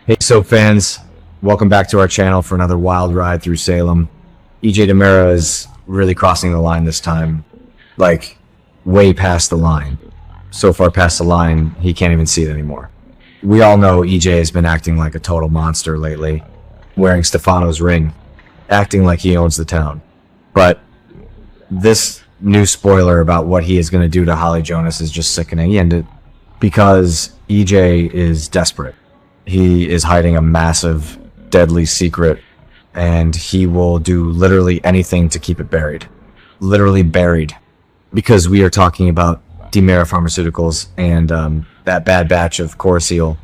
Hey, so fans, welcome back to our channel for another wild ride through Salem. EJ DiMera is really crossing the line this time, like way past the line. So far past the line, he can't even see it anymore. We all know EJ has been acting like a total monster lately, wearing Stefano's ring, acting like he owns the town. But this new spoiler about what he is going to do to Holly Jonas is just sickening, and because EJ is desperate. He is hiding a massive, deadly secret, and he will do literally anything to keep it buried. Literally buried. Because we are talking about DiMera Pharmaceuticals and that bad batch of Coriseal.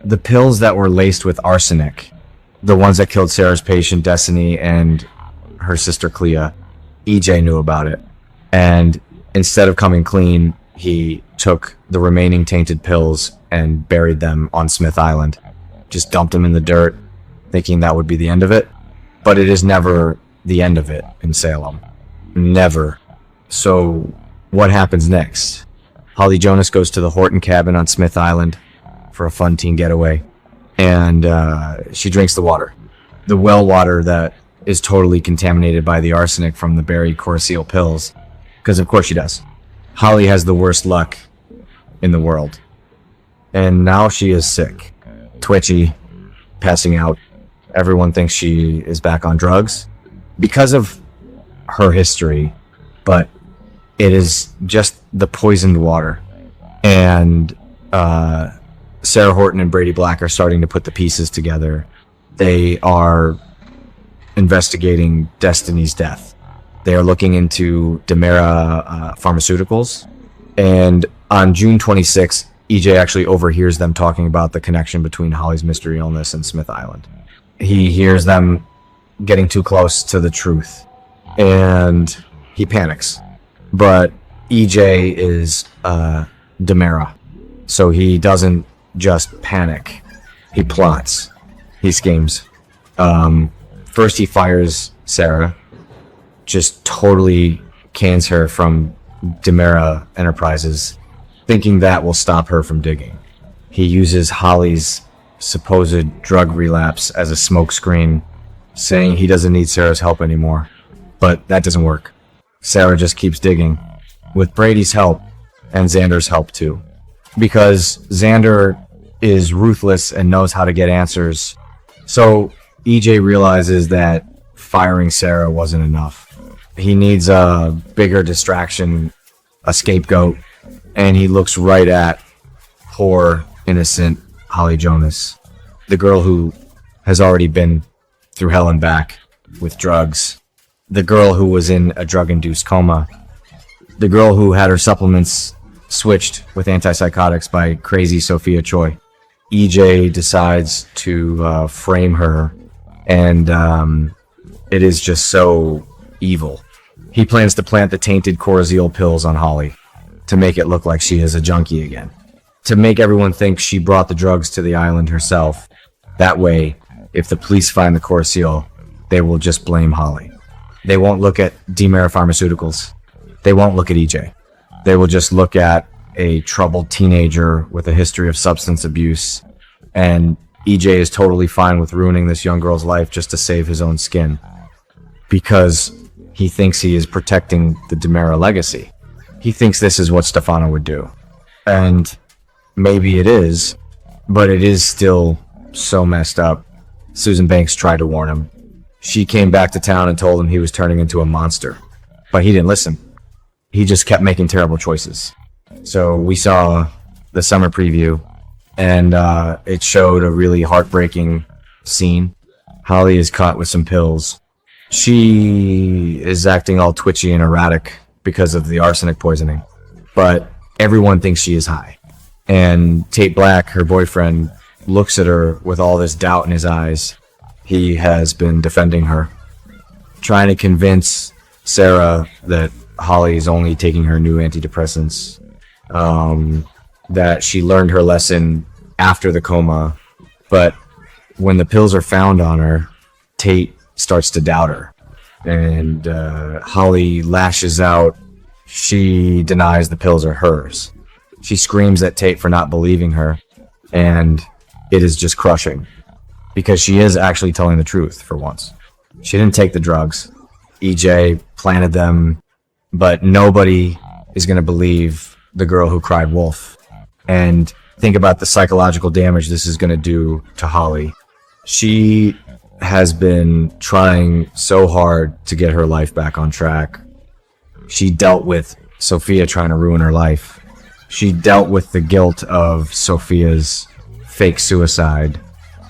The pills that were laced with arsenic, the ones that killed Sarah's patient Destiny and her sister Clea, EJ knew about it. And instead of coming clean, he took the remaining tainted pills and buried them on Smith Island. Just dumped them in the dirt, thinking that would be the end of it. But it is never the end of it in Salem. Never. So what happens next? Holly Jonas goes to the Horton cabin on Smith Island for a fun teen getaway. And she drinks the water. The well water that is totally contaminated by the arsenic from the buried Coriseal pills. Because of course she does. Holly has the worst luck in the world. And now she is sick, twitchy, passing out. Everyone thinks she is back on drugs because of her history, but it is just the poisoned water. And Sarah Horton and Brady Black are starting to put the pieces together. They are investigating Destiny's death. They are looking into DiMera Pharmaceuticals. And on June 26th, EJ actually overhears them talking about the connection between Holly's mystery illness and Smith Island. He hears them getting too close to the truth, and he panics. But EJ is DiMera, so he doesn't just panic. He plots. He schemes. First he fires Sarah, just totally cans her from DiMera Enterprises, thinking that will stop her from digging. He uses Holly's supposed drug relapse as a smokescreen, saying he doesn't need Sarah's help anymore. But that doesn't work. Sarah just keeps digging, with Brady's help and Xander's help too. Because Xander is ruthless and knows how to get answers. So EJ realizes that firing Sarah wasn't enough. He needs a bigger distraction, a scapegoat. And he looks right at poor, innocent Holly Jonas, the girl who has already been through hell and back with drugs, the girl who was in a drug-induced coma, the girl who had her supplements switched with antipsychotics by crazy Sophia Choi. EJ decides to frame her, and it is just so evil. He plans to plant the tainted Coriseal pills on Holly, to make it look like she is a junkie again. To make everyone think she brought the drugs to the island herself. That way, if the police find the Coriseal, they will just blame Holly. They won't look at DiMera Pharmaceuticals. They won't look at EJ. They will just look at a troubled teenager with a history of substance abuse. And EJ is totally fine with ruining this young girl's life just to save his own skin. Because he thinks he is protecting the DiMera legacy. He thinks this is what Stefano would do. And maybe it is, but it is still so messed up. Susan Banks tried to warn him. She came back to town and told him he was turning into a monster. But he didn't listen. He just kept making terrible choices. So we saw the summer preview, and it showed a really heartbreaking scene. Holly is caught with some pills. She is acting all twitchy and erratic because of the arsenic poisoning, but everyone thinks she is high. And Tate Black, her boyfriend, looks at her with all this doubt in his eyes. He has been defending her, trying to convince Sarah that Holly is only taking her new antidepressants, that she learned her lesson after the coma. But when the pills are found on her, Tate starts to doubt her. And Holly lashes out. She denies the pills are hers. She screams at Tate for not believing her, and it is just crushing. Because she is actually telling the truth for once. She didn't take the drugs. EJ planted them, but nobody is going to believe the girl who cried wolf. And think about the psychological damage this is going to do to Holly. She has been trying so hard to get her life back on track. She dealt with Sophia trying to ruin her life. She dealt with the guilt of Sophia's fake suicide.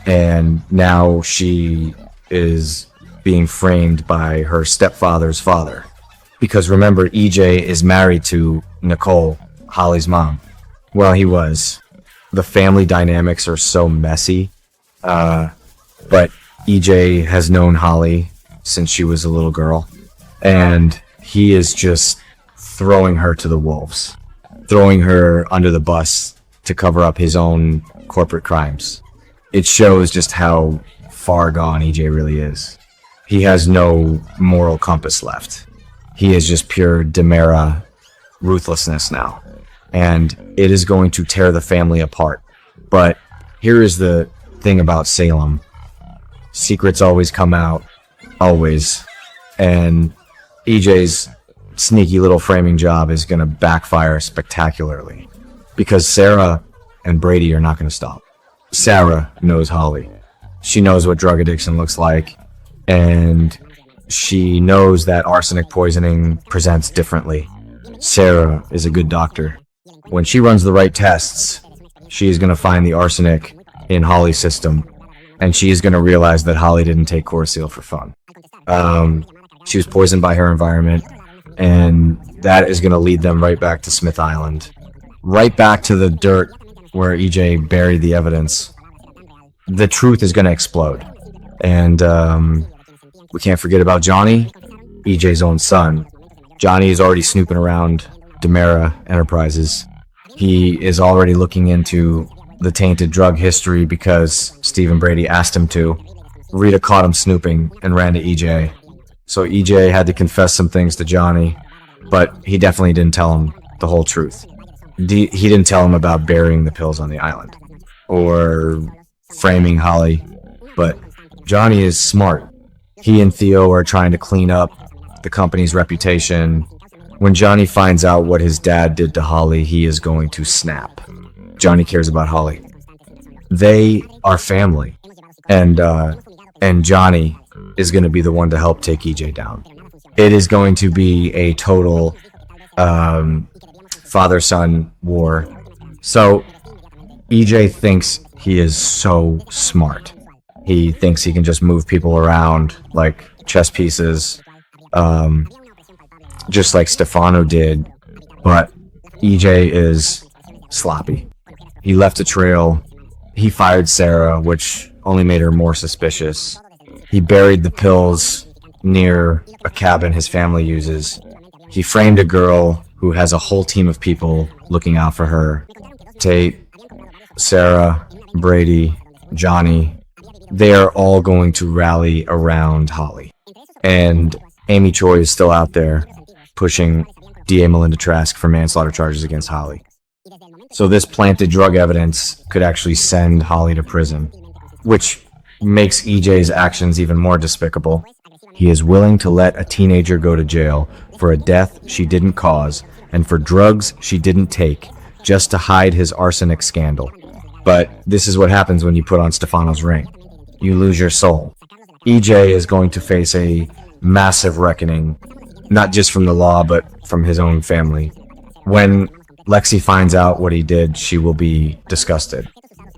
And now she is being framed by her stepfather's father. Because remember, EJ is married to Nicole, Holly's mom. Well, he was. The family dynamics are so messy. But EJ has known Holly since she was a little girl. And he is just throwing her to the wolves. Throwing her under the bus to cover up his own corporate crimes. It shows just how far gone EJ really is. He has no moral compass left. He is just pure DiMera ruthlessness now. And it is going to tear the family apart. But here is the thing about Salem. Secrets always come out. Always. And EJ's sneaky little framing job is going to backfire spectacularly. Because Sarah and Brady are not going to stop. Sarah knows Holly. She knows what drug addiction looks like. And she knows that arsenic poisoning presents differently. Sarah is a good doctor. When she runs the right tests, she is going to find the arsenic in Holly's system. And she is going to realize that Holly didn't take Coriseal for fun. She was poisoned by her environment. And that is going to lead them right back to Smith Island. Right back to the dirt where EJ buried the evidence. The truth is going to explode. And we can't forget about Johnny, EJ's own son. Johnny is already snooping around DiMera Enterprises. He is already looking into the tainted drug history because Steve Brady asked him to. Rita caught him snooping and ran to EJ. So EJ had to confess some things to Johnny, but he definitely didn't tell him the whole truth. He didn't tell him about burying the pills on the island or framing Holly, but Johnny is smart. He and Theo are trying to clean up the company's reputation. When Johnny finds out what his dad did to Holly, he is going to snap. Johnny cares about Holly. They are family, and Johnny is going to be the one to help take EJ down. It is going to be a total father-son war. So EJ thinks he is so smart. He thinks he can just move people around like chess pieces, just like Stefano did. But EJ is sloppy. He left a trail. He fired Sarah, which only made her more suspicious. He buried the pills near a cabin his family uses. He framed a girl who has a whole team of people looking out for her. Tate, Sarah, Brady, Johnny. They are all going to rally around Holly. And Amy Choi is still out there pushing DA Melinda Trask for manslaughter charges against Holly. So this planted drug evidence could actually send Holly to prison, which makes EJ's actions even more despicable. He is willing to let a teenager go to jail for a death she didn't cause and for drugs she didn't take just to hide his arsenic scandal. But this is what happens when you put on Stefano's ring. You lose your soul. EJ is going to face a massive reckoning, not just from the law, but from his own family. When Lexi finds out what he did, she will be disgusted.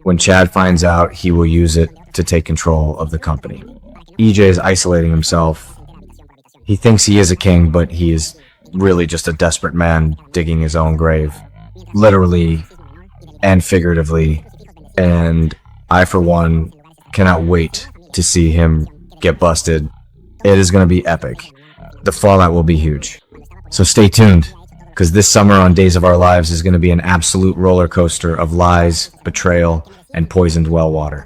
When Chad finds out, he will use it to take control of the company. EJ is isolating himself. He thinks he is a king, but he is really just a desperate man digging his own grave. Literally and figuratively. And I, for one, cannot wait to see him get busted. It is going to be epic. The fallout will be huge. So stay tuned, because this summer on Days of Our Lives is going to be an absolute roller coaster of lies, betrayal, and poisoned well water.